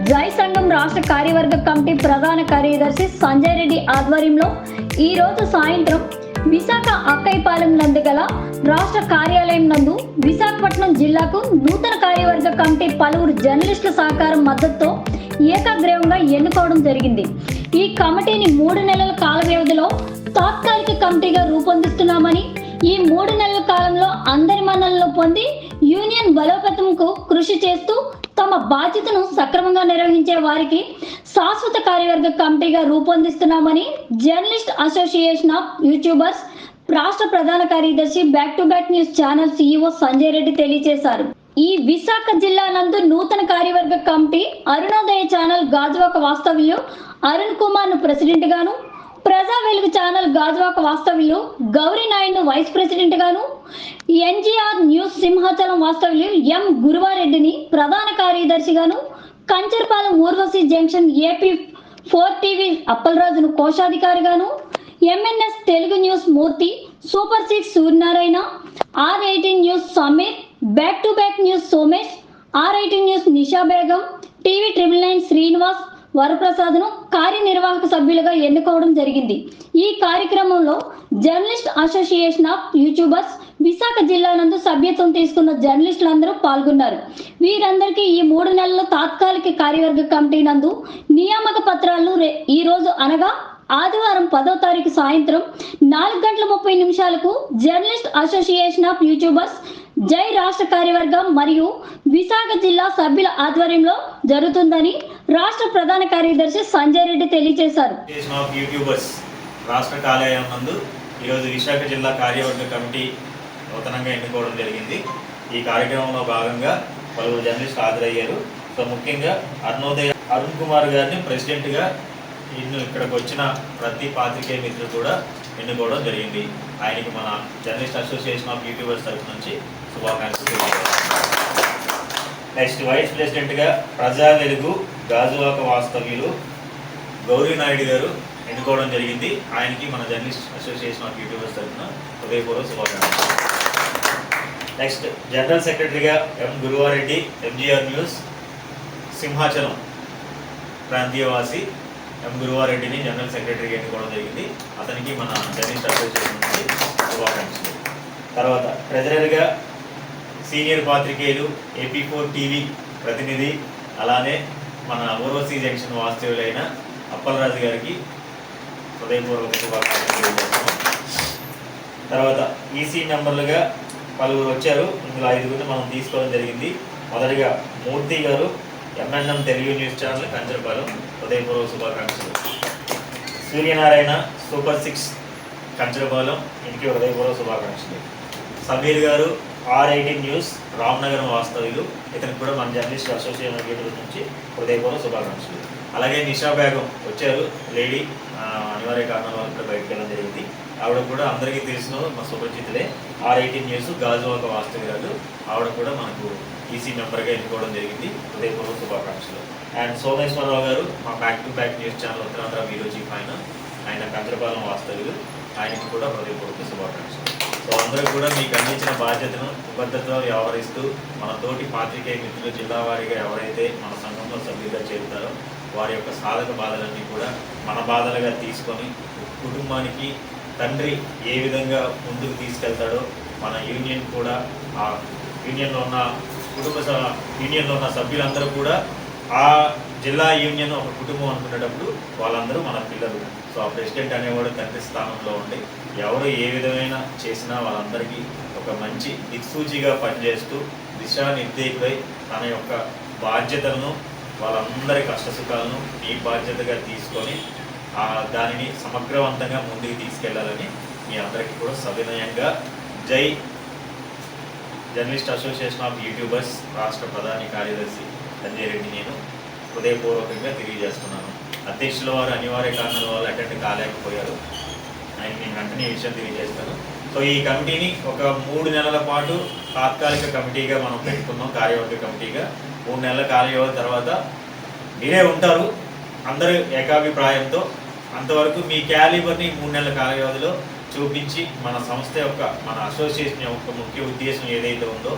జై సంఘం రాష్ట్ర కార్యవర్గ కమిటీ ప్రధాన కార్యదర్శి సంజయ్ రెడ్డి ఆధ్వర్యంలో ఈ రోజు సాయంత్రం విశాఖ అక్కైపాలెం నందు గల రాష్ట్ర కార్యాలయం నందు విశాఖపట్నం జిల్లాకు నూతన కార్యవర్గ కమిటీ పలువురు జర్నలిస్టుల సహకారం మద్దతుతో ఏకగ్రీవంగా ఎన్నుకోవడం జరిగింది. ఈ కమిటీని 3 నెలల కాల వ్యవధిలో తాత్కాలిక కమిటీగా రూపొందిస్తున్నామని, ఈ 3 నెలల కాలంలో అందరి మన్ననలు పొంది యూనియన్ బలోపేతంకు కృషి చేస్తూ తమ బాధ్యతను సక్రమంగా నిర్వహించే వారికి శాశ్వత కార్యవర్గ కమిటీగా రూపొందిస్తున్నామని జర్నలిస్ట్ అసోసియేషన్ ఆఫ్ యూట్యూబర్స్ రాష్ట్ర ప్రధాన కార్యదర్శి back to back news channel CEO Sanjay Reddy తెలియజేశారు. ఈ విశాఖ జిల్లా నందు నూతన కార్యవర్గ కమిటీ అరుణోదయ ఛానల్ గాజువాక వాస్తవ్యులు అరుణ్ కుమార్ ను ప్రెసిడెంట్ గాను, ప్రజా వెలుగు ఛానల్ గాజువాక వాస్తవ్యులు గౌరీ నాయుడు వైస్ ప్రెసిడెంట్ గాను, NGR న్యూస్ సింహాచలం వాస్తవ్యులు M గురువారెడ్డిని ప్రధాన కార్యదర్శిగాను, Kancharapalem Urvashi junction AP4 TV అప్పలరాజును కోశాధికారిగాను, MNS Telugu news Murthy, super 6 Suryanarayana, R18 news Sameer, back to back news Somesh, R18 news Nisha Begum, TV 999 Srinivas వరప్రసాద్ను కార్యనిర్వాహక సభ్యులుగా ఎన్నుకోవడం జరిగింది. ఈ కార్యక్రమంలో journalist association of YouTubers Visakha జిల్లా నందు సభ్యత్వం తీసుకున్న జర్నలిస్టులందరూ పాల్గొన్నారు. వీరందరికీ ఈ 3 నెలల తాత్కాలిక కార్యవర్గ కమిటీ నందు నియామక పత్రాలను ఈ రోజు అనగా ఆదివారం 10వ తారీఖు సాయంత్రం 4:30 జర్నలిస్ట్ అసోసియేషన్ ఆఫ్ యూట్యూబర్స్ జై రాష్ట్ర కార్యవర్గం మరియు విశాఖ జిల్లా సభ్యుల ఆధ్వర్యంలో జరుగుతుందని రాష్ట్ర ప్రధాన కార్యదర్శి సంజయ్ రెడ్డి తెలియజేశారు. యూట్యూబర్స్ రాష్ట్ర కార్యాలయం నందు ఈరోజు విశాఖ జిల్లా కార్యవర్గ కమిటీ నూతనంగా ఎన్నుకోవడం జరిగింది. ఈ కార్యక్రమంలో భాగంగా పలువురు జర్నలిస్టులు హాజరయ్యారు. సో ముఖ్యంగా అరుణోదయ అరుణ్ కుమార్ గారిని ప్రెసిడెంట్గా ఇక్కడికి వచ్చిన ప్రతి పాత్రికేయ మిత్రులు కూడా ఎన్నుకోవడం జరిగింది. ఆయనకి మన జర్నలిస్ట్ అసోసియేషన్ ఆఫ్ యూట్యూబర్స్ తరఫు నుంచి శుభాకాంక్షలు. నెక్స్ట్ వైస్ ప్రెసిడెంట్గా ప్రజా వెలుగు గాజువాక వాస్తవ్యులు గౌరీ నాయుడు గారు ఎన్నుకోవడం జరిగింది. ఆయనకి మన జర్నలిస్ట్ అసోసియేషన్ ఆఫ్ యూట్యూబర్స్ తరఫున హృదయపూర్వక శుభాకాంక్షలు. నెక్స్ట్ జనరల్ సెక్రటరీగా M గురువారెడ్డి, MGR న్యూస్ సింహాచలం ప్రాంతీయవాసి M గురువారెడ్డిని జనరల్ సెక్రటరీగా ఎన్నుకోవడం జరిగింది. అతనికి మన జర్నలిస్ట్ అసోసియేషన్ నుంచి శుభాకాంక్షలు. తర్వాత ట్రెజరర్గా సీనియర్ పాత్రికేయులు AP4 TV ప్రతినిధి, అలానే మన ఊర్వశి జంక్షన్ వాస్తవ్యులైన అప్పలరాజు గారికి హృదయపూర్వక శుభాకాంక్షలు. తర్వాత EC మెంబర్లుగా పలువురు వచ్చారు. ఇందులో 5 మనం తీసుకోవడం జరిగింది. మొదటిగా మూర్తి గారు MNM Telugu news channel Kancharapalem, హృదయపూర్వక శుభాకాంక్షలు. సూర్యనారాయణ సూపర్ 6 కంచరపాలెం, ఇంటికి హృదయపూర్వక శుభాకాంక్షలు. సమీర్ గారు R18 న్యూస్ రామ్నగరం వాస్తవ్యులు, ఇతనికి కూడా మన జర్నలిస్ట్ అసోసియేషన్ యూట్యూబ్ నుంచి హృదయపూర్వక శుభాకాంక్షలు. అలాగే నిషా బేగం వచ్చారు, లేడీ, అనివార్య కారణాల వల్ల కూడా బయటకు వెళ్ళడం జరిగింది. ఆవిడ కూడా అందరికీ తెలిసిన మా సుపరిచితులే, R18 న్యూస్ గాజువాక వాస్తవ్యురాలు. ఆవిడ కూడా మనకు EC మెంబర్గా ఎన్నుకోవడం జరిగింది. హృదయపూర్వక శుభాకాంక్షలు. అండ్ సోమేశ్వరరావు గారు మా back to back news channel Uttarandhra bureau chief, ఆయన కంచరపాలెం వాస్తవ్యులు, ఆయనకి కూడా హృదయపూర్వక శుభాకాంక్షలు. సో అందరూ కూడా మీకు అందించిన బాధ్యతను నిబద్ధతతో వ్యవహరిస్తూ మన తోటి పాత్రికేయ మిత్రులు జిల్లా వారీగా ఎవరైతే మన సంఘంలో సభ్యులుగా చేరుతారో వారి యొక్క సాధక బాధలన్నీ కూడా మన బాధలుగా తీసుకొని కుటుంబానికి తండ్రి ఏ విధంగా ముందుకు తీసుకెళ్తాడో మన యూనియన్ కూడా ఆ యూనియన్లో ఉన్న యూనియన్లో ఉన్న సభ్యులందరూ కూడా ఆ జిల్లా యూనియన్ ఒక కుటుంబం అనుకునేటప్పుడు వాళ్ళందరూ మన పిల్లలు. సో ఆ ప్రెసిడెంట్ అనేవాడు తండ్రి స్థానంలో ఉండి ఎవరు ఏ విధమైన చేసినా వాళ్ళందరికీ ఒక మంచి దిక్సూచిగా పనిచేస్తూ దిశానిర్దేశుడై తన యొక్క బాధ్యతలను, వాళ్ళందరి కష్టసుఖాలను ఈ బాధ్యతగా తీసుకొని దానిని సమగ్రవంతంగా ముందుకు తీసుకెళ్లాలని మీ అందరికీ కూడా సవినయంగా జై జర్నలిస్ట్ అసోసియేషన్ ఆఫ్ యూట్యూబర్స్ రాష్ట్ర ప్రధాన కార్యదర్శి సంజయ్ రెడ్డి నేను హృదయపూర్వకంగా తెలియజేస్తున్నాను. అధ్యక్షుల వారు అనివార్య కారణాల వల్ల అటెండ్ కాలేకపోయారు. నేను వెంటనే ఈ విషయం తెలియజేస్తాను. సో ఈ కమిటీని ఒక 3 నెలల పాటు తాత్కాలిక కమిటీగా మనం పెట్టుకున్నాం, కార్యవర్గ కమిటీగా. 3 నెలల కార్యవర్గం తర్వాత మీరే ఉంటారు అందరూ ఏకాభిప్రాయంతో. అంతవరకు మీ క్యాలిబర్ని 3 నెలల కార్యవధిలో చూపించి మన సంస్థ యొక్క, మన అసోసియేషన్ యొక్క ముఖ్య ఉద్దేశం ఏదైతే ఉందో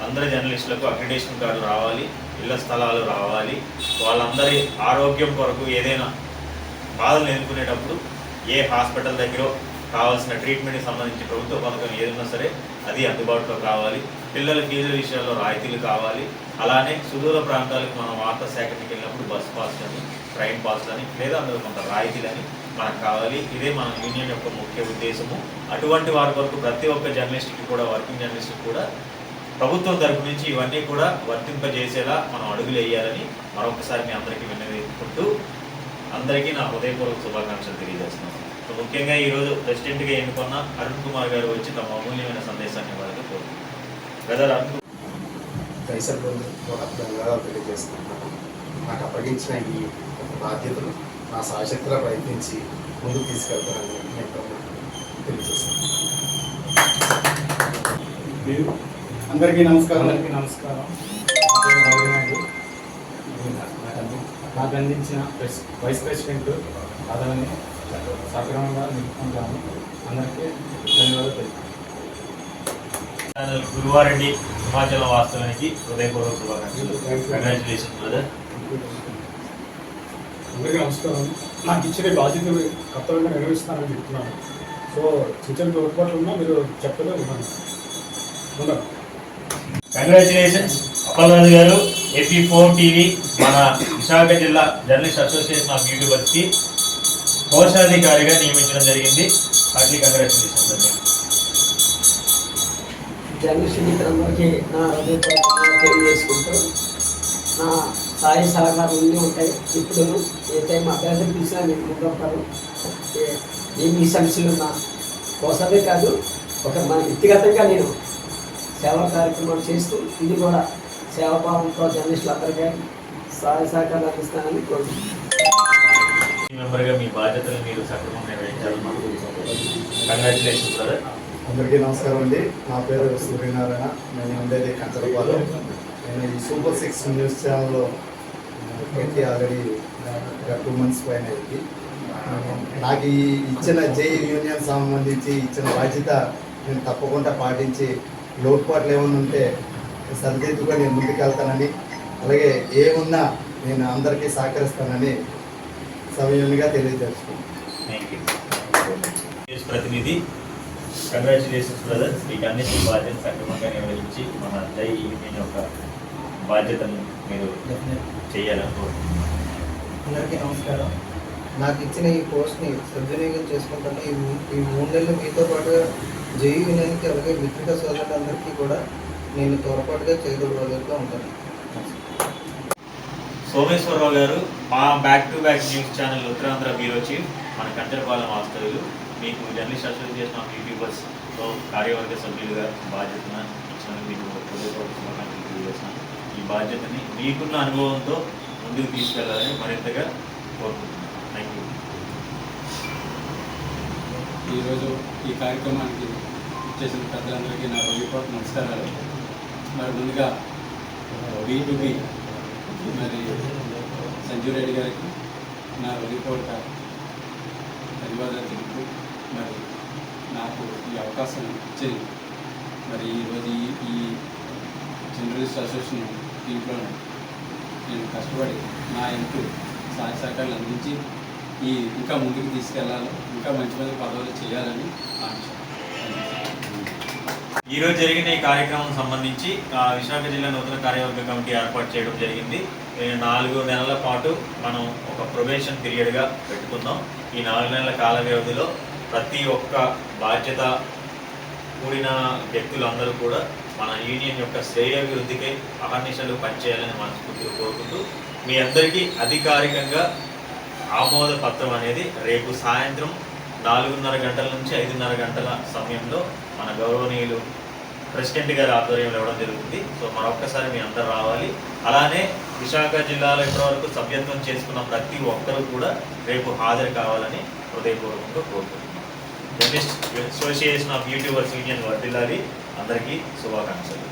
అందరు జర్నలిస్టులకు అక్రిడేషన్ కార్డులు రావాలి, ఇళ్ల స్థలాలు రావాలి. వాళ్ళందరి ఆరోగ్యం కొరకు ఏదైనా బాధలు ఎదుర్కొనేటప్పుడు ఏ హాస్పిటల్ దగ్గర కావాల్సిన ట్రీట్మెంట్కి సంబంధించి ప్రభుత్వ పథకం ఏదైనా సరే అది అందుబాటులో కావాలి. పిల్లల ఫీజుల విషయాల్లో రాయితీలు కావాలి. అలానే సుదూర ప్రాంతాలకు మనం వార్తా సేకరణకి వెళ్ళినప్పుడు బస్ పాస్లని, ట్రైన్ పాస్లని లేదా అందులో కొంత రాయితీలని మనకు కావాలి. ఇదే మన యూనియన్ యొక్క ముఖ్య ఉద్దేశము. అటువంటి వారి వరకు ప్రతి ఒక్క జర్నలిస్ట్కి కూడా, వర్కింగ్ జర్నలిస్ట్కి కూడా ప్రభుత్వం తరపు నుంచి ఇవన్నీ కూడా వర్తింపజేసేలా మనం అడుగులు వేయాలని మరొకసారి మీ అందరికీ విన్నవించుకుంటూ అందరికీ నా హృదయపూర్వక శుభాకాంక్షలు తెలియజేస్తున్నాను. సో ముఖ్యంగా ఈరోజు ప్రెసిడెంట్గా ఎన్నుకున్న అరుణ్ కుమార్ గారు వచ్చి తమ అమూల్యమైన సందేశాన్ని ఇవ్వాలని కోరుతున్నాను. బ్రదర్ అరుణ్ తెలియజేస్తున్నాను. నాకు అప్పగించిన ఈ బాధ్యతలు నా సాయశక్తిలో ప్రయత్నించి ముందుకు తీసుకెళ్తానని నేను తెలియజేస్తాను. అందరికీ నమస్కారం. నాకు అందించిన వైస్ ప్రెసిడెంట్ పదవిని సక్రమంగా నిలుపుకుంటాను. అందరికీ ధన్యవాదాలు. గురువారెడ్డి హిమాచలం వాస్తవానికి హృదయపూర్వక శుభాకాంక్షలు. Congratulation brother. అందరికీ నమస్కారం. నాకు ఇచ్చిన బాధ్యతలు కర్తవ్యంగా నిర్వహిస్తానని చెప్తున్నాను. సో చిన్న తోడ్పాట్లు ఉన్నా మీరు చెప్పలే ఉన్నాను. కంగ్రాచులేషన్స్ అప్పలరాజు గారు. AP4 TV మన విశాఖ జిల్లా జర్నలిస్ట్ అసోసియేషన్ ఆఫ్ యూట్యూబర్స్కి కోశాధికారిగా నియమించడం జరిగింది. హార్ట్లీ కంగ్రాచులేషన్స్ అండి. జర్నలిస్ట్ మిత్రులందరికీ నా హృదయపూర్వకంగా తెలియజేసుకుంటూ నా సాయ సహకారం అన్నీ ఉంటాయి. ఇప్పుడు ఏ టైం అభ్యర్థులు పిలిచినా నేను ముందుంటారు. ఏమి సమస్యలు ఉన్నా కోసమే కాదు, ఒక మన వ్యక్తిగతంగా నేను సేవా కార్యక్రమాలు చేస్తూ ఇది కూడా సేవాభావంతో జర్నలిస్టులు అందరికీ సహాయ సహకారాలు అందిస్తానని కోరుకుంటున్నాను. మెంబర్గా మీ బాధ్యతలు మీరు సక్రమంగా నిర్వహించాలని కంగ్రాచులేషన్స్ బ్రదర్. అందరికీ నమస్కారం అండి. నా పేరు సూర్యనారాయణ. నేను ఉండేది కంచరపాలెం. నేను ఈ సూపర్ 6 న్యూస్ ఛానల్లో పెట్టి ఆల్రెడీ 2 months పైన అయింది. నాకు ఈ ఇచ్చిన జై యూనియన్ సంబంధించి ఇచ్చిన బాధ్యత నేను తప్పకుండా పాటించి లోటుపాట్లు ఏమైనా ఉంటే సరిదిద్దుకొని నేను ముందుకెళ్తానని, అలాగే ఏమున్నా నేను అందరికీ సహకరిస్తానని సమయంగా తెలియజేస్తున్నాను. Thank you. ప్రతినిధి కంగ్రాచులేషన్స్ బ్రదర్. మీకు అన్ని బాధ్యతలు సక్రమంగా నిర్వహించి మన జై యూనియన్ యొక్క బాధ్యతను మీరు చేయాలనుకుంటున్నాను. అందరికీ నమస్కారం. నాకు ఇచ్చిన ఈ పోస్ట్ని సద్వినియోగం చేసుకుంటాను. ఈ 3 నెలలు మీతో పాటుగా జై యూనియన్కి అలాగే మిత్రిక సోదరులందరికీ కూడా నేను తోడ్పాటుగా చేయగలుగుతూ ఉంటాను. సోమేశ్వరరావు గారు మా back to back news channel Uttarandhra bureau chief, మన కంచరపాలెం వాస్తవ్యులు. మీకు జర్నలిస్ట్ అసోసియేషన్ ఆఫ్ యూట్యూబర్స్లో కార్యవర్గ సభ్యులుగా బాధ్యతను ఇచ్చినందుకు మీకు హృదయపూర్వక శుభాకాంక్షలు తెలియజేస్తున్నాను. ఈ బాధ్యతని మీకున్న అనుభవంతో ముందుకు తీసుకెళ్లాలని మరింతగా కోరుకుంటున్నాను. Thank you. ఈరోజు ఈ కార్యక్రమానికి ఇచ్చేసిన పెద్దలందరికీ నా హృదయపూర్వక నమస్కారాలు. మరి ముందుగా B2B మరి సంజీవ్ రెడ్డి గారికి నా హృదయపూర్వక ధన్యవాదాలు తెలుపుతూ మరి నాకు ఈ అవకాశం ఇచ్చేది మరి ఈరోజు ఈ జర్నలిస్ట్ అసోసియేషన్ దీంట్లో నేను కష్టపడి నా ఎంతో సహాయ సహకారాలు అందించి ఇంకా ముందుకు తీసుకెళ్లాలి, ఇంకా మంచి మంచి పదవులు చేయాలని ఆశిస్తున్నాను. ఈరోజు జరిగిన ఈ కార్యక్రమం సంబంధించి విశాఖ జిల్లా నూతన కార్యవర్గ కమిటీ ఏర్పాటు చేయడం జరిగింది. 4 నెలల పాటు మనం ఒక ప్రొబేషన్ పీరియడ్గా పెట్టుకుందాం. ఈ 4 నెలల కాల వ్యవధిలో ప్రతి ఒక్క బాధ్యత కూడిన వ్యక్తులందరూ కూడా మన యూనియన్ యొక్క శ్రేయాభివృద్ధికై అహర్నిశలు పనిచేయాలని మనస్ఫూర్తిగా కోరుకుంటూ మీ అందరికీ అధికారికంగా ఆమోద పత్రం అనేది రేపు సాయంత్రం 4:30 గంటల నుంచి 5:30 గంటల సమయంలో మన గౌరవనీయులు ప్రెసిడెంట్ గారి ఆధ్వర్యంలో ఇవ్వడం జరుగుతుంది. సో మరొక్కసారి మీ అందరూ రావాలి. అలానే విశాఖ జిల్లాలో ఇప్పటివరకు సభ్యత్వం చేసుకున్న ప్రతి ఒక్కరూ కూడా రేపు హాజరు కావాలని హృదయపూర్వకంగా కోరుకుంటున్నాం. Journalist association of YouTubers union వర్ధిల్లాలి. అందరికీ శుభాకాంక్షలు.